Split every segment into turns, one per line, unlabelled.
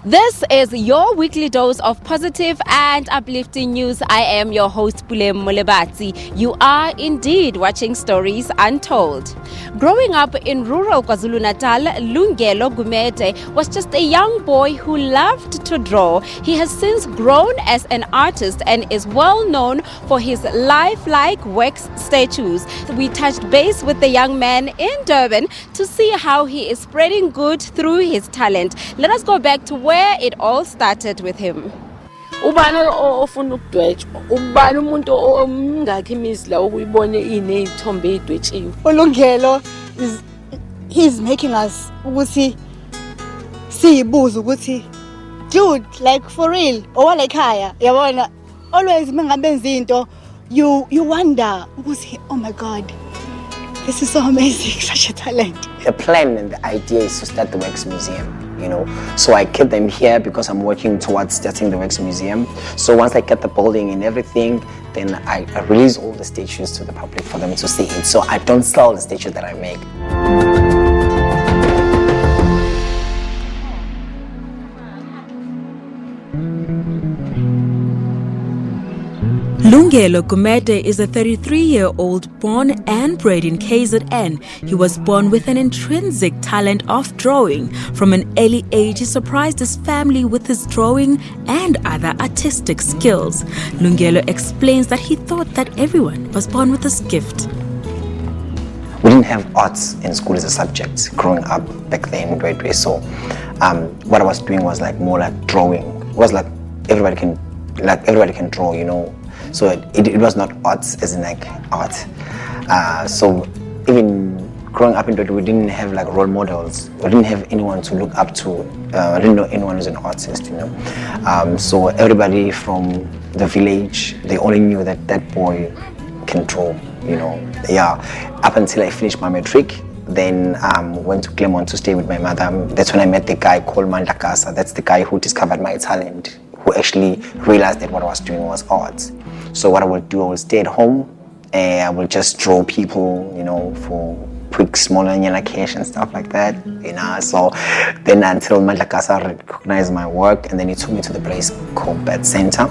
This is your weekly dose of positive and uplifting news. I am your host, Pule Molebati. You are indeed watching Stories Untold. Growing up in rural KwaZulu-Natal, Lungelo Gumede was just a young boy who loved to draw. He has since grown as an artist and is well known for his lifelike wax statues. We touched base with the young man in Durban to see how he is spreading good through his talent. Let us go back to where it all started with him.
Ubani ofuna ukudwetshwa ubani umuntu omngakho imizila ukuyibona inezithombe ezidwetshiwe.
Ulungelo he's making us ukuthi siyibuza ukuthi dude, like for real owala ekhaya yabona always mangabenza into you wonder ukuthi oh my god, this is so amazing, such a talent.
The plan and the idea is to start the Wax Museum, you know. So I kept them here because I'm working towards starting the Wax Museum. So once I get the building and everything, then I release all the statues to the public for them to see it. So I don't sell the statue that I make.
Lungelo Gumede is a 33-year-old born and bred in KZN. He was born with an intrinsic talent of drawing. From an early age, he surprised his family with his drawing and other artistic skills. Lungelo explains that he thought that everyone was born with this gift.
We didn't have arts in school as a subject growing up back then in grade 3. So what I was doing was like more like drawing. It was like everybody can draw, you know. So it was not arts as in like art. So even growing up in Durban, we didn't have like role models. We didn't have anyone to look up to. I didn't know anyone who's an artist, you know. So everybody from the village, they only knew that that boy can draw, you know. Yeah, up until I finished my matric. Then went to Claremont to stay with my mother. That's when I met the guy called Mandela. That's the guy who discovered my talent, who actually realized that what I was doing was art. So what I would do, I would stay at home and I would just draw people, you know, for quick, smaller cash and stuff like that, you know. So then until Mandela recognized my work, and then he took me to the place called Bed Center.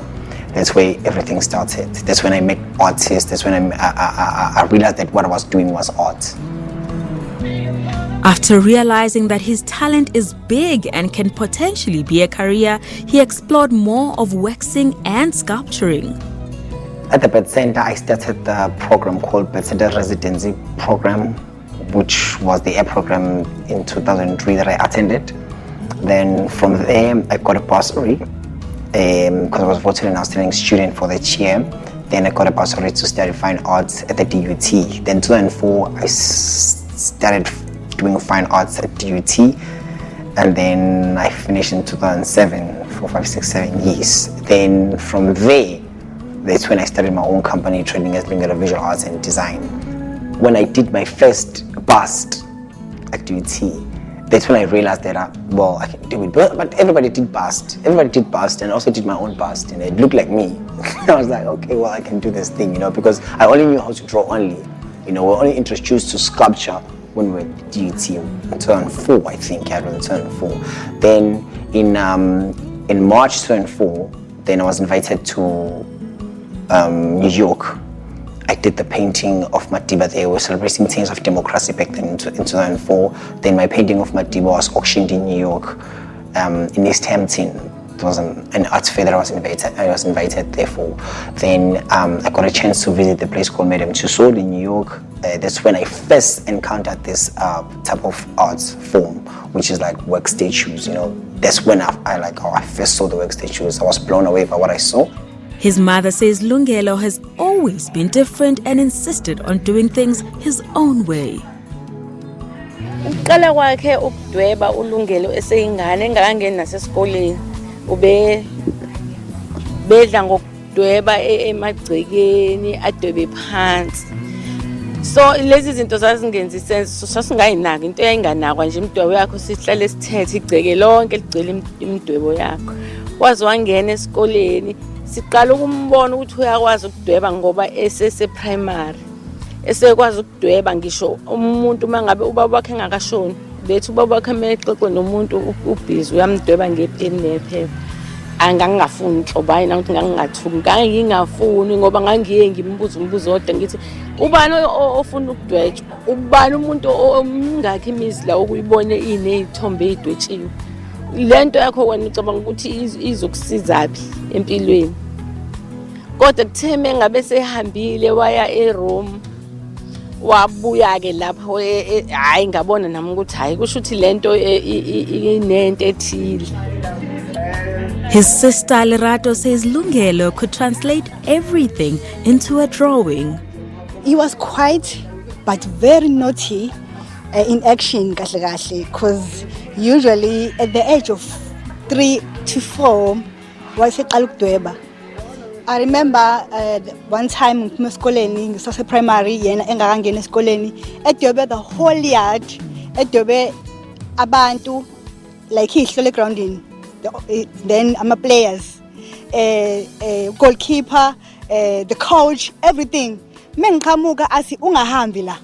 That's where everything started. That's when I met artists. That's when I realized that what I was doing was art.
After realizing that his talent is big and can potentially be a career, he explored more of waxing and sculpturing.
At the Bed Center, I started the program called Bed Center Residency Program, which was the air program in 2003 that I attended. Then from there, I got a bursary because I was voted an outstanding student for that year. Then I got a bursary to study fine arts at the DUT. Then 2004, I started doing fine arts at DUT, and then I finished in 2007 for 5, 6, 7 years. Then from there, that's when I started my own company, training as Mandela Visual Arts and Design. When I did my first bust at DUT, that's when I realized that, I can do it. But everybody did bust. Everybody did bust, and I also did my own bust, and it looked like me. I was like, okay, well, I can do this thing, you know, because I only knew how to draw only. You know, we're only introduced to sculpture when we were at DUT in 2004, I think. Yeah, it was in 2004. Then in March 2004, then I was invited to New York. I did the painting of Mandela. They were celebrating 10 of democracy back then in 2004. Then my painting of Mandela was auctioned in New York, in East Hampton. It was an art fair that I was invited there for. Then I got a chance to visit the place called Madame Tussauds in New York. That's when I first encountered this type of art form, which is like wax statues. You know, that's when I first saw the wax statues. I was blown away by what I saw.
His mother says Lungelo has always been different and insisted on doing things his own way.
Uqala kwakhe ukudweba uLungelo eseyingane engakangeni nasesikoleni. Bedla ngokudweba emagcekeni adwebe phansi. So lezi zinto zazingenza isense, sasingayinaki into eyayinganakwa nje imidwebo yakho sihlale sithethe igceke lonke ligcwele imidwebo yakho. Waze wangena esikoleni siqala ukumbona ukuthi uyakwazi ukudweba ngoba esese primary. Esekwazi ukudweba ngisho umuntu mangabe ubaba wakhe engakashoni bethi ubaba wakhe exoxe nomuntu ubhizi uyamdweba ngepeni nephepha angangafuni inhlobo hayi ukuthi ngangingathuki ngangingafuni ngoba ngangiye ngimbuza umbuzo odwa ngithi ubani ofuna ukudwetshwa ubani umuntu omngakho imizi la ukuyibone inezithombe ezidwetshiwe lento yakho wena ucabanga ukuthi izokusizaphi empilweni kodwa kutheme ngabe sehambile waya eRome wabuya ke lapho hayi ngabona nami ukuthi hayi kusho ukuthi lento inento ethile.
His sister Lerato says Lungelo could translate everything into a drawing.
He was quiet but very naughty in action because usually at the age of 3 to 4 was ukudweba. I remember one time ngiskoleni ngisase primary yena engakangena esikoleni edwebe the whole yard edwebe abantu like ihlole grounding then I'm a players goalkeeper the coach everything mengiqhamuka asi ungahambi la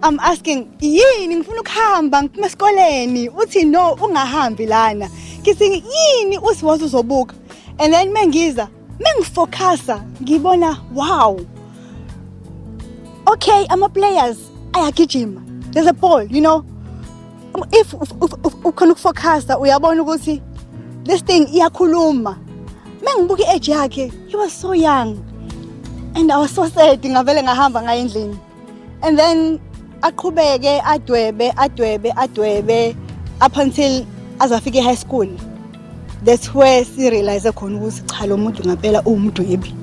I'm asking yini ngifuna ukuhamba ngiphuma esikoleni uthi no ungahambi lana ngithi yini usiwazi uzobuka and then mengiza mengifocasa ngibona wow okay I'm a players ayagijima there's a ball you know if ukhona ukufocasa uyabona ukuthi this thing iyakhuluma mengibuka age yakhe he was so young and I was so sad ngavele ngahamba ngaye endlini and then aqhubeke adwebe up until azafika high school. That's where she realized khona ukuthi cha lo muntu ngempela umdwebi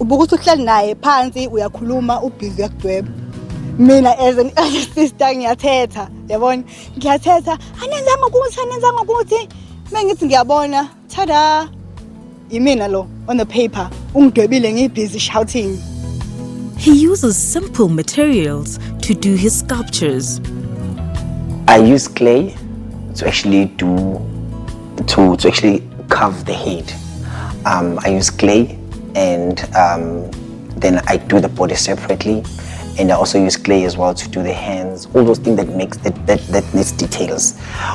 ubuka ukuthi uhlali naye phansi uyakhuluma ubhizi yakudweba mina as an sister ngiyathetha yabona ngiyathetha anenzanga ukuthi mengithi ngiyabona tada imina lo on the paper ungidwebile ngibhizi shouting.
He uses simple materials to do his sculptures.
I use clay to actually to actually carve the head. I use clay and then I do the body separately, and I also use clay as well to do the hands. All those things that makes that needs details.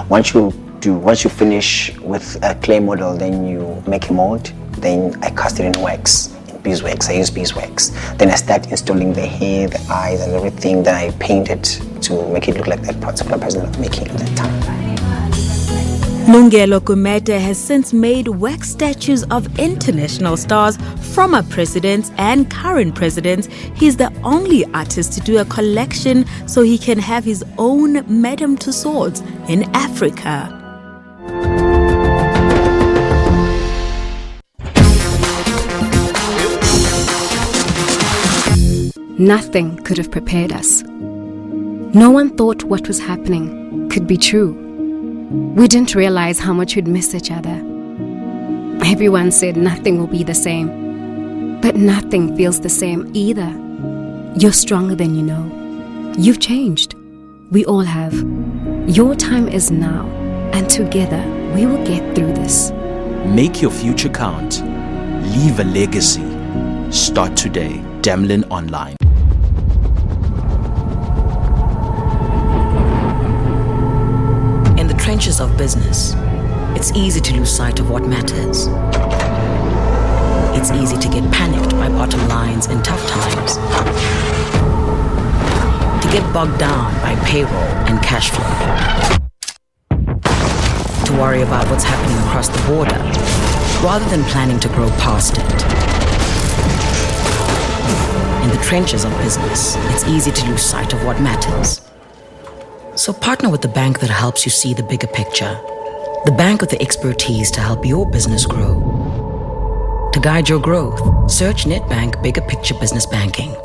Once you finish with a clay model, then you make a mold. Then I cast it in wax, in beeswax. I use beeswax. Then I start installing the hair, the eyes, and everything. Then I paint it to make it look like that particular person I'm making at that time.
Lungelo Gumede has since made wax statues of international stars, former presidents and current presidents. He's the only artist to do a collection so he can have his own Madame Tussauds in Africa.
Nothing could have prepared us. No one thought what was happening could be true. We didn't realize how much we'd miss each other. Everyone said nothing will be the same. But nothing feels the same either. You're stronger than you know. You've changed. We all have. Your time is now. And together, we will get through this.
Make your future count. Leave a legacy. Start today. Demlin Online.
In the trenches of business, it's easy to lose sight of what matters. It's easy to get panicked by bottom lines in tough times. To get bogged down by payroll and cash flow. To worry about what's happening across the border, rather than planning to grow past it. In the trenches of business, it's easy to lose sight of what matters. So partner with the bank that helps you see the bigger picture. The bank with the expertise to help your business grow. To guide your growth, search Netbank Bigger Picture Business Banking.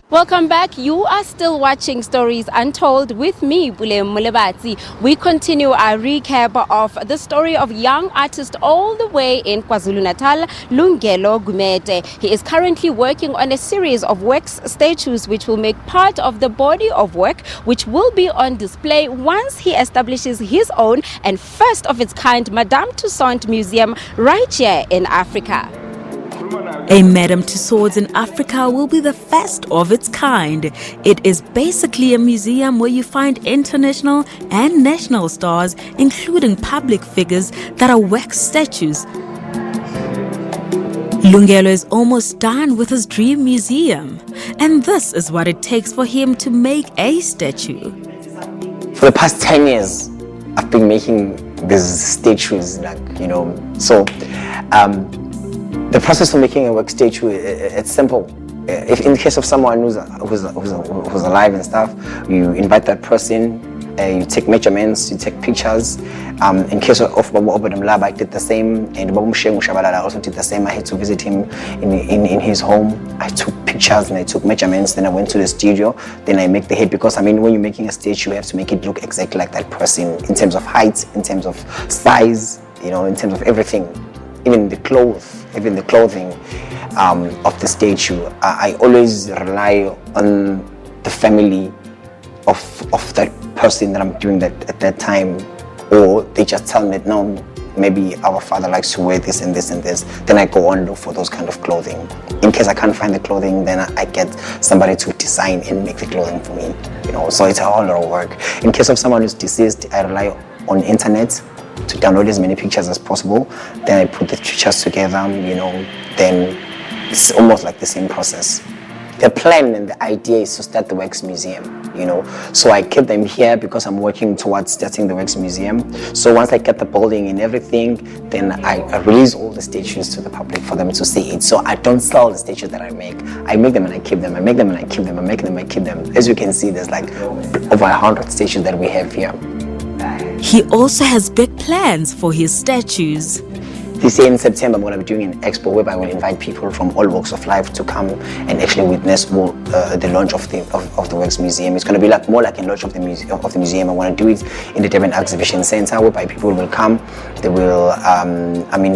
Welcome back. You are still watching Stories Untold with me, Pule Mulebati. We continue our recap of the story of young artist all the way in KwaZulu-Natal, Lungelo Gumede. He is currently working on a series of wax statues which will make part of the body of work, which will be on display once he establishes his own and first of its kind Madame Tussauds Museum right here in Africa.
A Madam Tussauds in Africa will be the first of its kind. It is basically a museum where you find international and national stars, including public figures that are wax statues. Lungelo is almost done with his dream museum, and this is what it takes for him to make a statue.
For the past 10 years, I've been making these statues, so the process of making a wax statue, it's simple. If in the case of someone who's alive and stuff, you invite that person, you take measurements, you take pictures. In case of Babu Obadamlaba, I did the same, and Babu Mshengu Shabalala also did the same. I had to visit him in his home. I took pictures and I took measurements, then I went to the studio, then I make the head, because when you're making a statue, you have to make it look exactly like that person, in terms of height, in terms of size, in terms of everything, even the clothing of the statue. I always rely on the family of that person that I'm doing that at that time, or they just tell me, no, maybe our father likes to wear this and this and this, then I go on look for those kind of clothing. In case I can't find the clothing, then I get somebody to design and make the clothing for me, so it's a whole lot of work. In case of someone who's deceased, I rely on internet to download as many pictures as possible, then I put the pictures together, then it's almost like the same process. The plan and the idea is to start the wax museum, so I keep them here because I'm working towards starting the wax museum. So once I get the building and everything, then I release all the statues to the public for them to see it. So I don't sell the statues that I make them and I keep them, I make them and I keep them, I make them and I keep them. As you can see, there's like over 100 statues that we have here.
He also has big plans for his statues.
This year in September, I'm going to be doing an expo where I will invite people from all walks of life to come and actually witness the launch of the Wax Museum. It's going to be more like a launch of the museum. I want to do it in the Durban Exhibition Center, whereby people will come. They will,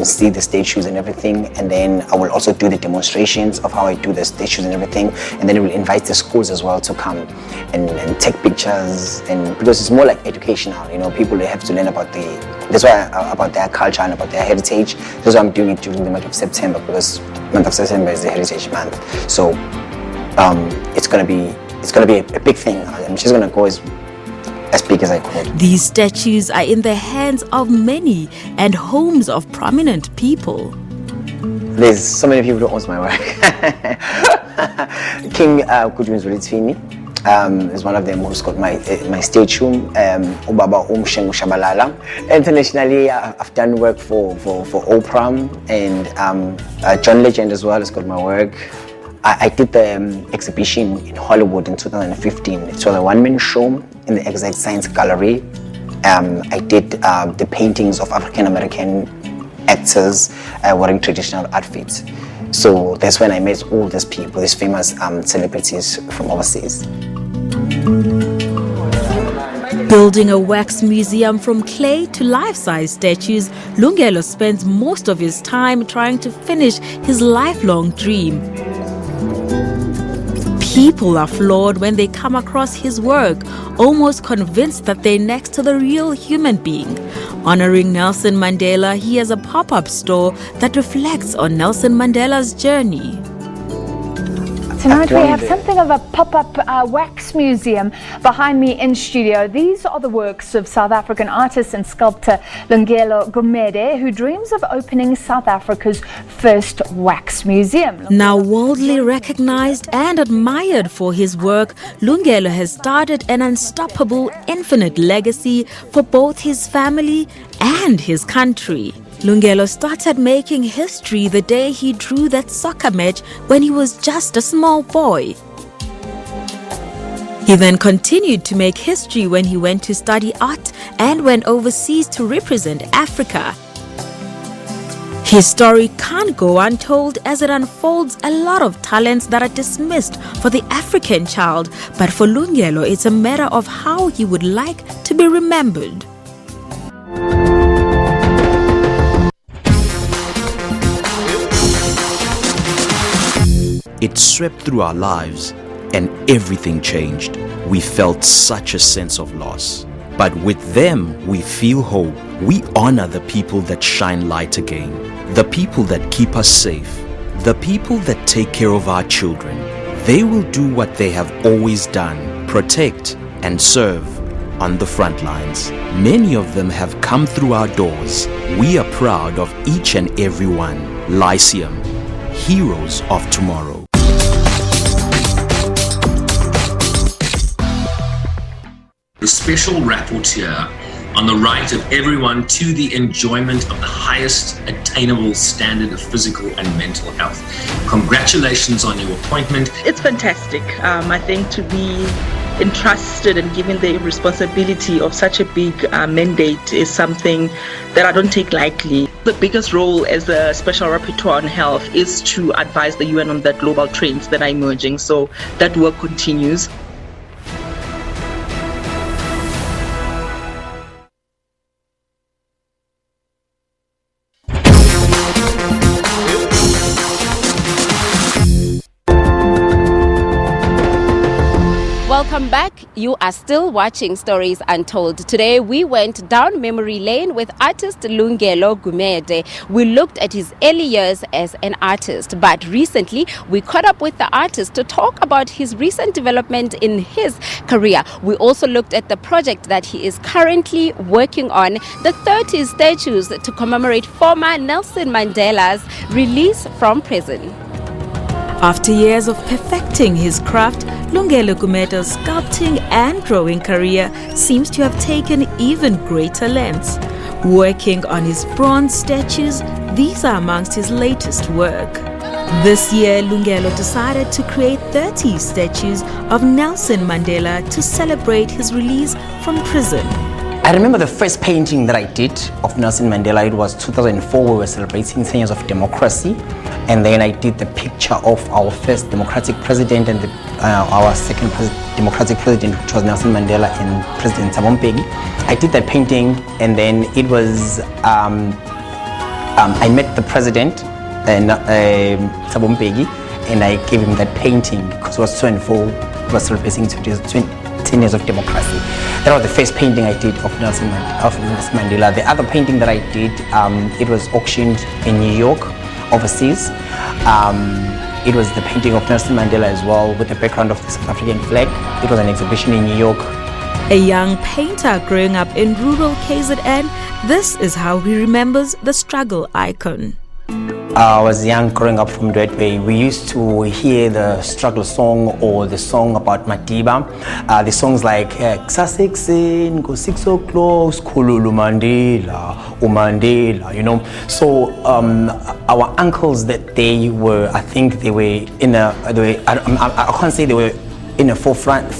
see the statues and everything, and then I will also do the demonstrations of how I do the statues and everything, and then I will invite the schools as well to come and take pictures, and because it's more like educational. People, they have to learn about about their culture and about their heritage. That's why I'm doing it during the month of September, because the month of September is the Heritage Month. So it's gonna be a big thing. I'm just gonna go as big as I could.
These statues are in the hands of many and homes of prominent people.
There's so many people who owns my work. King Kujun's Zulitsini is one of them who's got my statue. Ubaba Mshengu Shabalala. Internationally, I've done work for Oprah, and John Legend as well has got my work. I did the exhibition in Hollywood in 2015. It was a one-man show in the Exact Science Gallery. I did the paintings of African-American actors wearing traditional outfits. So that's when I met all these people, these famous celebrities from overseas.
Building a wax museum from clay to life-size statues, Lungelo spends most of his time trying to finish his lifelong dream. People are floored when they come across his work, almost convinced that they're next to the real human being. Honoring Nelson Mandela, he has a pop-up store that reflects on Nelson Mandela's journey.
Tonight we have something of a pop-up wax museum behind me in studio. These are the works of South African artist and sculptor Lungelo Gumede, who dreams of opening South Africa's first wax museum.
Now worldly recognized and admired for his work, Lungelo has started an unstoppable, infinite legacy for both his family and his country. Lungelo started making history the day he drew that soccer match when he was just a small boy. He then continued to make history when he went to study art and went overseas to represent Africa. His story can't go untold as it unfolds a lot of talents that are dismissed for the African child, but for Lungelo it's a matter of how he would like to be remembered.
It swept through our lives and everything changed. We felt such a sense of loss. But with them, we feel hope. We honor the people that shine light again, the people that keep us safe, The people that take care of our children, they will do what they have always done, protect and serve on the front lines. Many of them have come through our doors. We are proud of each and every one. Lyceum, heroes of tomorrow.
The special rapporteur on the right of everyone to the enjoyment of the highest attainable standard of physical and mental health. Congratulations on your appointment.
It's fantastic. I think to be entrusted and given the responsibility of such a big mandate is something that I don't take lightly. The biggest role as a special rapporteur on health is to advise the UN on the global trends that are emerging. So that work continues.
Welcome back. You are still watching Stories Untold. Today we went down memory lane with artist Lungelo Gumede. We looked at his early years as an artist, but recently we caught up with the artist to talk about his recent development in his career. We also looked at the project that he is currently working on, the 30 statues to commemorate former Nelson Mandela's release from prison.
After years of perfecting his craft, Lungelo Gumede's sculpting and drawing career seems to have taken even greater lengths. Working on his bronze statues, these are amongst his latest work. This year, Lungelo decided to create 30 statues of Nelson Mandela to celebrate his release from prison.
I remember the first painting that I did of Nelson Mandela. It was 2004. We were celebrating 10 years of democracy. And then I did the picture of our first democratic president and our second democratic president, which was Nelson Mandela and President Thabo Mbeki. I did that painting, and then it was, I met the president, Thabo Mbeki, and I gave him that painting because it was 2004. We were celebrating 10 years of democracy. That was the first painting I did of Nelson Mandela. The other painting that I did, it was auctioned in New York, overseas. It was the painting of Nelson Mandela as well, with the background of the South African flag. It was an exhibition in New York.
A young painter growing up in rural KZN, this is how he remembers the struggle icon.
I was young growing up from Dwetwe. We used to hear the struggle song or the song about Madiba. The songs like Kusasexen, go 6 o'clock, Skhululu Mandela, Umandela, you know. So our uncles that they were, I think they were in a, I can't say they were in a forefront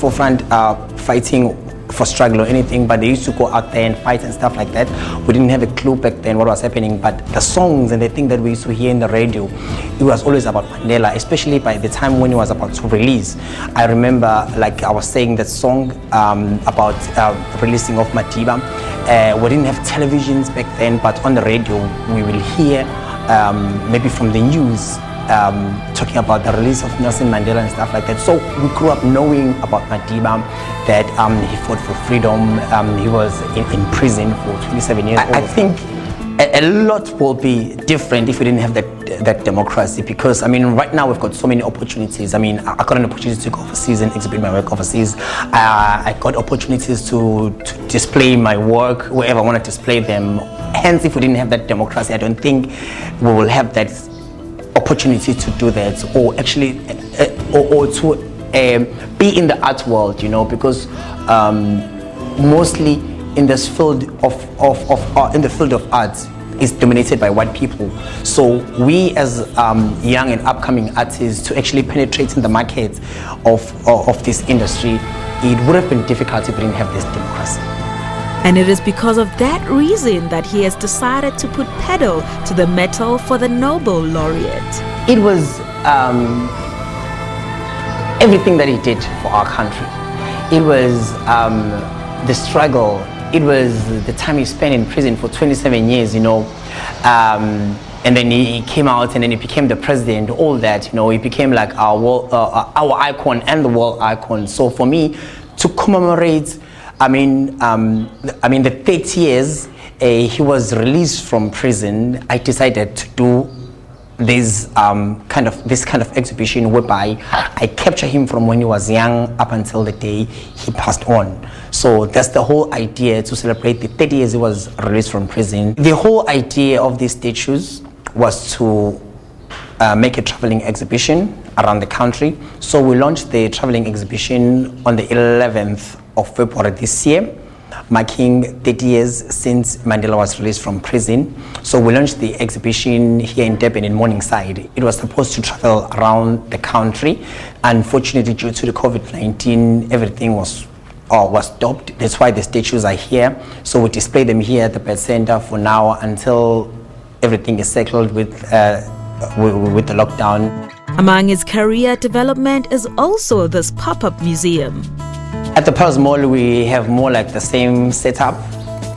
fighting for struggle or anything, but they used to go out there and fight and stuff like that. We didn't have a clue back then what was happening, but the songs and the thing that we used to hear in the radio, it was always about Mandela, especially by the time when he was about to release. I remember, like I was saying, that song about releasing of Madiba. We didn't have televisions back then, but on the radio we will hear maybe from the news talking about the release of Nelson Mandela and stuff like that. So we grew up knowing about Madiba, that he fought for freedom. He was in prison for 27 years. I think a lot will be different if we didn't have that democracy, because I mean right now we've got so many opportunities. I mean I got an opportunity to go overseas and exhibit my work overseas. I got opportunities to display my work wherever I want to display them. Hence, if we didn't have that democracy, I don't think we will have that opportunity to do that, or actually or to be in the art world, you know, because mostly in this field in the field of art is dominated by white people. So we as young and upcoming artists to actually penetrate in the market of this industry, it would have been difficult if we didn't have this democracy.
And it is because of that reason that he has decided to put pedal to the metal for the Nobel laureate.
It was everything that he did for our country. It was the struggle. It was the time he spent in prison for 27 years, you know. And then he came out and then he became the president, all that, you know. He became like our icon and the world icon. So for me, to commemorate, I mean the 30 years he was released from prison, I decided to do there's this kind of exhibition whereby I capture him from when he was young up until the day he passed on. So that's the whole idea, to celebrate the 30 years he was released from prison. The whole idea of these statues was to make a traveling exhibition around the country. So we launched the traveling exhibition on the 11th of February this year, marking 30 years since Mandela was released from prison. So we launched the exhibition here in Durban in Morningside. It was supposed to travel around the country. Unfortunately, due to the COVID-19, everything was stopped. That's why the statues are here. So we display them here at the Bird Center for now until everything is settled with the lockdown.
Among his career development is also this pop-up museum.
At the Pearls Mall, we have more like the same setup,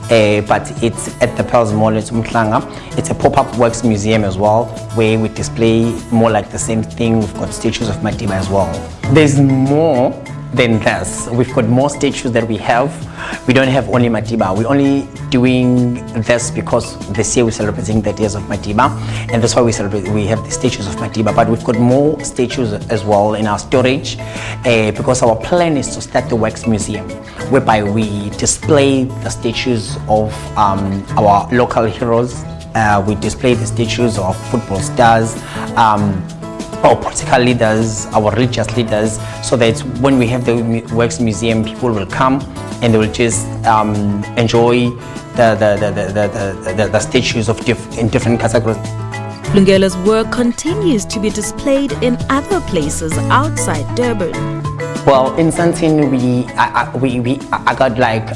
but it's at the Pearls Mall, it's Umhlanga. It's a pop-up works museum as well, where we display more like the same thing. We've got statues of Madiba as well. There's more than this. We've got more statues that we have. We don't have only Madiba. We're only doing this because this year we're celebrating the days of Madiba, and that's why we have the statues of Madiba. But we've got more statues as well in our storage, because our plan is to start the Wax Museum, whereby we display the statues of our local heroes. We display the statues of football stars, our political leaders, our religious leaders, so that when we have the Wax Museum, people will come and they will just enjoy the statues in different categories.
Lungela's work continues to be displayed in other places outside Durban.
Well, in Sandton, I got like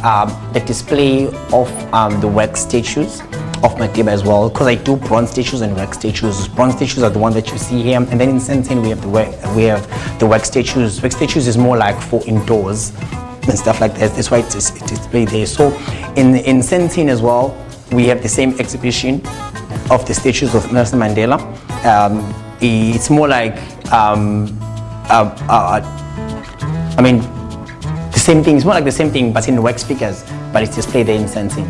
the display of the wax statues of Madiba as well, because I do bronze statues and wax statues. Bronze statues are the one that you see here, and then in Sandton we have the wax statues. Wax statues is more like for indoors and stuff like that. That's why it's displayed there. So in Sandton as well, we have the same exhibition of the statues of Nelson Mandela. It's more like I mean, the same thing. It's more like the same thing, but in wax figures, but it's displayed there in Sandton.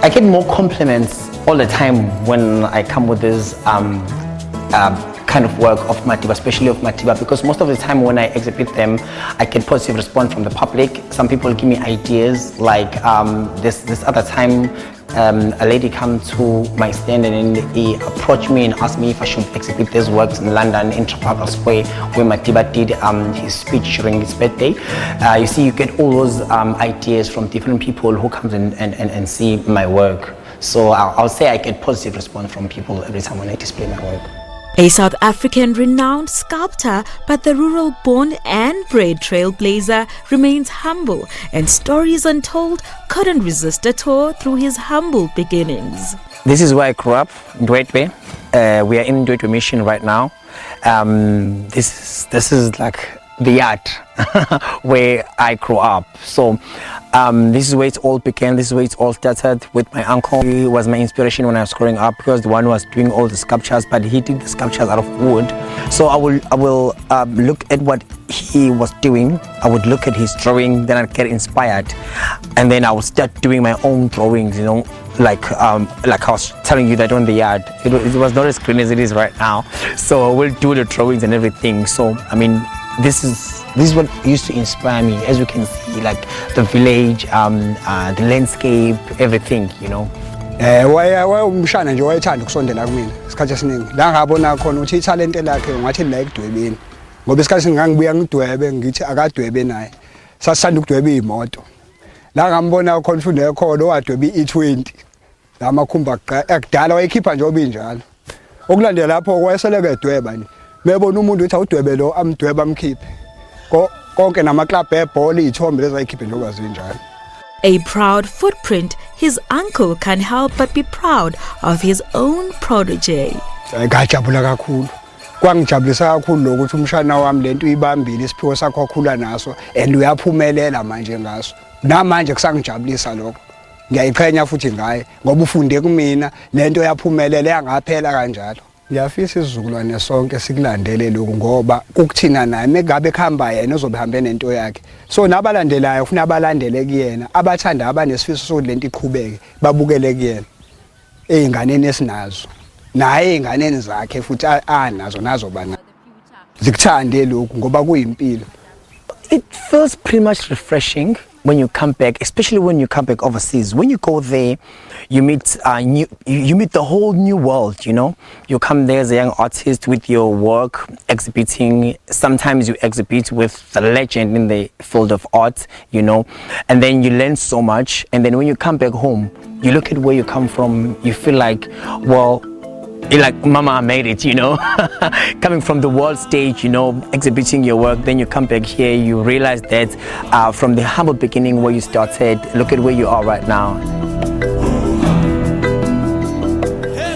I get more compliments all the time when I come with this kind of work of Madiba, especially of Madiba, because most of the time when I exhibit them, I get positive response from the public. Some people give me ideas, like this other time, a lady came to my stand and he approached me and asked me if I should exhibit these works in London, in Trafalgar Square, where Madiba did his speech during his birthday. You see, you get all those ideas from different people who come and see my work. So I'll say I get positive response from people every time when I display my work.
A South African renowned sculptor, but the rural-born and bred trailblazer remains humble, and Stories Untold couldn't resist a tour through his humble beginnings.
This is where I grew up, in Ndwedwe. We are in Ndwedwe Mission right now. This is like the yard where I grew up. So this is where it all began. This is where it all started with my uncle. He was my inspiration when I was growing up, because the one who was doing all the sculptures, but he did the sculptures out of wood. So I will look at what he was doing. I would look at his drawing, then I'd get inspired, and then I would start doing my own drawings, you know, like I was telling you that on the yard. It was not as green as it is right now. So I will do the drawings and everything. So I mean, this is what used to inspire me. As you can see, like the village, the landscape, everything, you know.
Umshana nje wayethanda ukusondela kumina isikhathi esiningi la ngabona khona ukuthi italent lakhe ngathi la ekudwebeni, ngoba isikhathi esiningi ngangibuya ngidwebe ngithi akadwebe naye, sasithanda ukudweba imoto. La ngambona khona ufunde ekhodo wadweba i20 la makhumba akudala wayekhipha nje obinjalo. Okulandela lapho wayeseleke edweba nje, bebona umuntu uthi awudwebe lo amdweba amkhiphe konke namaclub ebhola izithombe lezi ayikhiphe nje okwazinjalo.
A proud footprint, his uncle can't help but be proud of his own protege.
Ngajabula kakhulu. Kwangijabulisa kakhulu lokuthi umshana wami lento uyibambile isiphiwo sakho okhula naso and uyaphumelela manje ngaso. Namanje kusangijabulisa lokho. Ngiyayiqhenya futhi ngaye ngoba ufunde kumina lento yaphumelela yangaphela kanjalo. Ngiyafisa isizukulwane sonke sikulandele lokho ngoba ukuthina naye megabe ekhamba yena uzobe hambe nento yakhe. So nabalandelayo ufuna abalandele kuyena, abathanda abanesifiso sokuthi lento iqhubeke babukele kuyena. Einganeni esinazo naye enganeni zakhe futhi anazo nazobana zikuthande lokhu ngoba kuyimpilo.
It feels pretty much refreshing when you come back, especially when you come back overseas. When you go there, you meet you meet the whole new world, you know. You come there as a young artist with your work, exhibiting. Sometimes you exhibit with the legend in the field of art, you know, and then you learn so much. And then when you come back home, you look at where you come from, you feel like, well, like mama, I made it, you know. Coming from the world stage, you know, exhibiting your work, then you come back here, you realize that from the humble beginning where you started, look at where you are right now.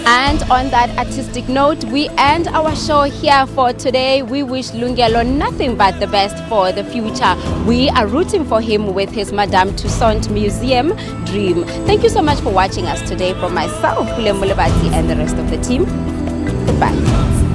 And on that artistic note, we end our show here for today. We wish Lungelo nothing but the best for the future. We are rooting for him with his Madame Tussauds Museum dream. Thank you so much for watching us today. From myself, Pule Mulebati, and the rest of the team, goodbye.